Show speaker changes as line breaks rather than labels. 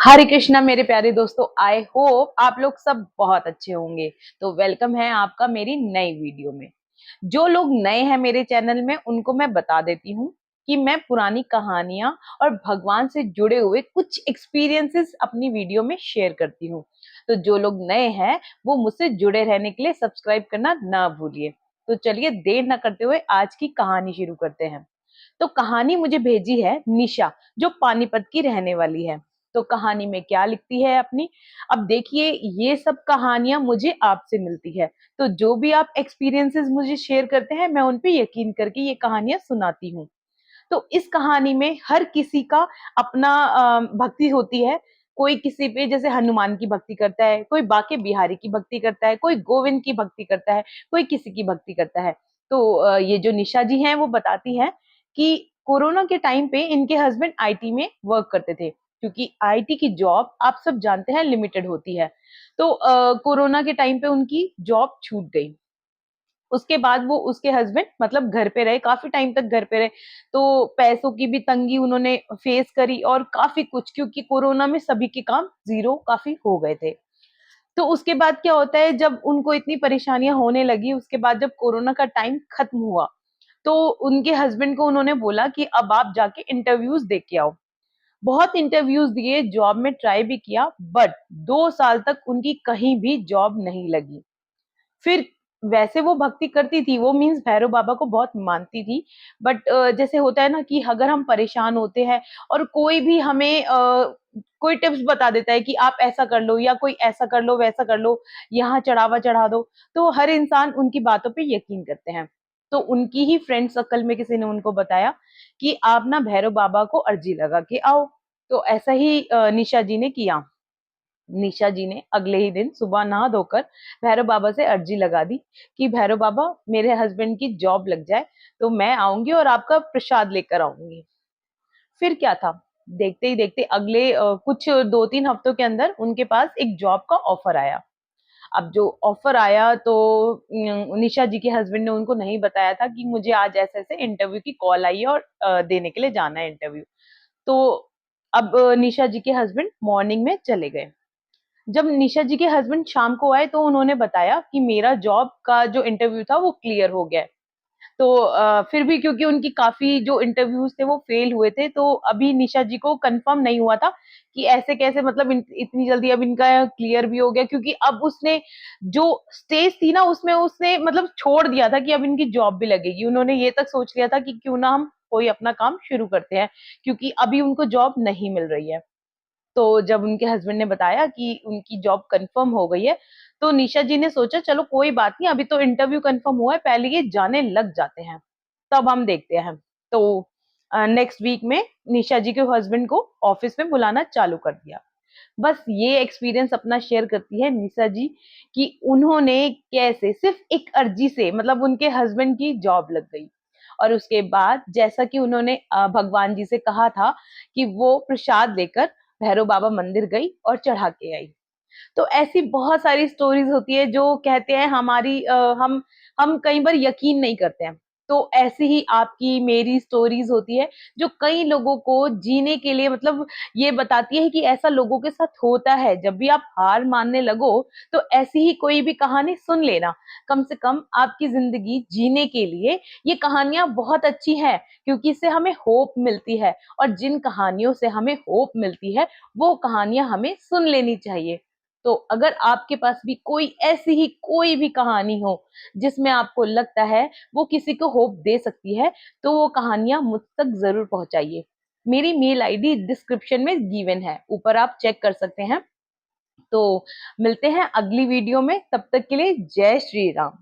हरे कृष्णा मेरे प्यारे दोस्तों, आई होप आप लोग सब बहुत अच्छे होंगे। तो वेलकम है आपका मेरी नई वीडियो में। जो लोग नए हैं मेरे चैनल में उनको मैं बता देती हूँ कि मैं पुरानी कहानियां और भगवान से जुड़े हुए कुछ एक्सपीरियंसेस अपनी वीडियो में शेयर करती हूँ। तो जो लोग नए हैं वो मुझसे जुड़े रहने के लिए सब्सक्राइब करना ना भूलिए। तो चलिए देर न करते हुए आज की कहानी शुरू करते हैं। तो कहानी मुझे भेजी है निशा, जो पानीपत की रहने वाली है। तो कहानी में क्या लिखती है अपनी, अब देखिए। ये सब कहानियां मुझे आपसे मिलती है, तो जो भी आप एक्सपीरियंसेस मुझे शेयर करते हैं मैं उन पे यकीन करके ये कहानियां सुनाती हूँ। तो इस कहानी में हर किसी का अपना भक्ति होती है। कोई किसी पे जैसे हनुमान की भक्ति करता है, कोई बाके बिहारी की भक्ति करता है, कोई गोविंद की भक्ति करता है, कोई किसी की भक्ति करता है। तो ये जो निशा जी हैं वो बताती हैं कि कोरोना के टाइम पे इनके हस्बैंड आईटी में वर्क करते थे, क्योंकि आईटी की जॉब आप सब जानते हैं लिमिटेड होती है। तो कोरोना के टाइम पे उनकी जॉब छूट गई। उसके बाद वो उसके हस्बैंड मतलब घर पे रहे, काफी टाइम तक घर पे रहे। तो पैसों की भी तंगी उन्होंने फेस करी और काफी कुछ, क्योंकि कोरोना में सभी के काम जीरो काफी हो गए थे। तो उसके बाद क्या होता है, जब उनको इतनी परेशानियां होने लगी, उसके बाद जब कोरोना का टाइम खत्म हुआ तो उनके हस्बैंड को उन्होंने बोला कि अब आप जाके इंटरव्यूज दे के आओ। बहुत इंटरव्यूज दिए, जॉब में ट्राई भी किया, बट 2 साल तक उनकी कहीं भी जॉब नहीं लगी। फिर वैसे वो भक्ति करती थी, वो मीन्स भैरव बाबा को बहुत मानती थी। बट जैसे होता है ना कि अगर हम परेशान होते हैं और कोई भी हमें कोई टिप्स बता देता है कि आप ऐसा कर लो या कोई ऐसा कर लो वैसा कर लो, यहाँ चढ़ावा चढ़ा दो, तो हर इंसान उनकी बातों पे यकीन करते हैं। तो उनकी ही फ्रेंड सर्कल में किसी ने उनको बताया कि आप ना भैरव बाबा को अर्जी लगा के आओ। तो ऐसा ही निशा जी ने किया। निशा जी ने अगले ही दिन सुबह नहा धोकर भैरव बाबा से अर्जी लगा दी कि भैरव बाबा मेरे हस्बैंड की जॉब लग जाए तो मैं आऊंगी और आपका प्रसाद लेकर आऊंगी। फिर क्या था, देखते ही देखते अगले कुछ 2-3 हफ्तों के अंदर उनके पास एक जॉब का ऑफर आया। अब जो ऑफर आया तो निशा जी के हस्बैंड ने उनको नहीं बताया था कि मुझे आज ऐसे ऐसे इंटरव्यू की कॉल आई है और देने के लिए जाना है इंटरव्यू। तो अब निशा जी के हस्बैंड मॉर्निंग में चले गए। जब निशा जी के हस्बैंड शाम को आए तो उन्होंने बताया कि मेरा जॉब का जो इंटरव्यू था वो क्लियर हो गया है। तो फिर भी क्योंकि उनकी काफी जो इंटरव्यूज थे वो फेल हुए थे, तो अभी निशा जी को कंफर्म नहीं हुआ था कि ऐसे कैसे, मतलब इतनी जल्दी अब इनका क्लियर भी हो गया, क्योंकि अब उसने जो स्टेज थी ना उसमें उसने मतलब छोड़ दिया था कि अब इनकी जॉब भी लगेगी। उन्होंने ये तक सोच लिया था कि क्यों ना हम कोई अपना काम शुरू करते हैं, क्योंकि अभी उनको जॉब नहीं मिल रही है। तो जब उनके हस्बैंड ने बताया कि उनकी जॉब कंफर्म हो गई है, तो निशा जी ने सोचा चलो कोई बात नहीं, अभी तो इंटरव्यू कंफर्म हुआ है, पहले ये जाने लग जाते हैं तब हम देखते हैं। तो नेक्स्ट वीक में निशा जी के हस्बैंड को ऑफिस में बुलाना चालू कर दिया। बस ये एक्सपीरियंस अपना शेयर करती है निशा जी कि उन्होंने कैसे सिर्फ एक अर्जी से मतलब उनके हस्बैंड की जॉब लग गई। और उसके बाद जैसा कि उन्होंने भगवान जी से कहा था कि वो प्रसाद लेकर भैरव बाबा मंदिर गई और चढ़ा के आई। तो ऐसी बहुत सारी स्टोरीज होती है जो कहते हैं हमारी हम कई बार यकीन नहीं करते हैं। तो ऐसी ही आपकी मेरी स्टोरीज होती है जो कई लोगों को जीने के लिए मतलब ये बताती है कि ऐसा लोगों के साथ होता है। जब भी आप हार मानने लगो तो ऐसी ही कोई भी कहानी सुन लेना, कम से कम आपकी जिंदगी जीने के लिए ये कहानियां बहुत अच्छी हैं, क्योंकि इससे हमें होप मिलती है। और जिन कहानियों से हमें होप मिलती है वो कहानियां हमें सुन लेनी चाहिए। तो अगर आपके पास भी कोई ऐसी ही कोई भी कहानी हो जिसमें आपको लगता है वो किसी को होप दे सकती है, तो वो कहानियां मुझ तक जरूर पहुंचाइए। मेरी मेल आईडी डिस्क्रिप्शन में गिवन है, ऊपर आप चेक कर सकते हैं। तो मिलते हैं अगली वीडियो में, तब तक के लिए जय श्री राम।